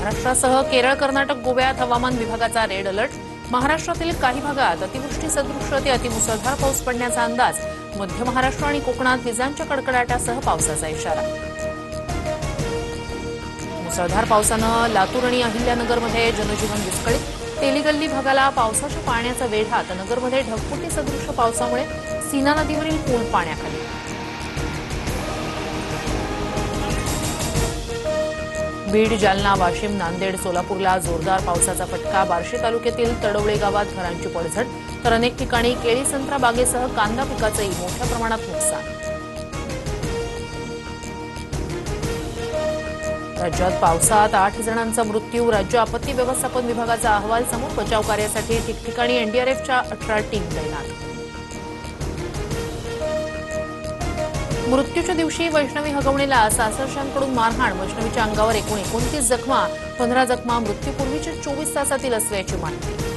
महाराष्ट्रासह केरळ, कर्नाटक, गोव्यात हवामान विभागाचा रेड अलर्ट. महाराष्ट्रातील काही भागात अतिवृष्टी सदृश ते अतिमुसळधार पाऊस पडण्याचा अंदाज. मध्य महाराष्ट्र आणि कोकणात विजांच्या कडकडाटासह पावसाचा इशारा. मुसळधार पावसानं लातूर आणि अहिल्यानगरमध्ये जनजीवन विस्कळीत. तेलीगल्ली भागाला पावसाच्या पाण्याचा वेढा. तर नगरमध्ये ढगफुटी सदृश पावसामुळे सीना नदीवरील पूल पाण्याखाली. बीड, जालना, वाशिम, नांदेड, सोलापूरला जोरदार पावसाचा फटका. बार्शी तालुक्यातील तडवळे गावात घरांची पडझड. तर अनेक ठिकाणी केळी, संत्रा बागेसह कांदा पिकाचंही मोठ्या प्रमाणात नुकसान. राज्यात पावसात 8 जणांचा मृत्यू. राज्य आपत्ती व्यवस्थापन विभागाचा अहवाल समोर. बचाव कार्यासाठी ठिकठिकाणी एनडीआरएफच्या 18 टीम तैनात. मृत्यूच्या दिवशी वैष्णवी हगवणीला सासरच्यांकडून मारहाण. वैष्णवीच्या अंगावर एकूण 29 जखमा. 15 जखमा मृत्यूपूर्वीच्या 24 तासातील असल्याची माहिती.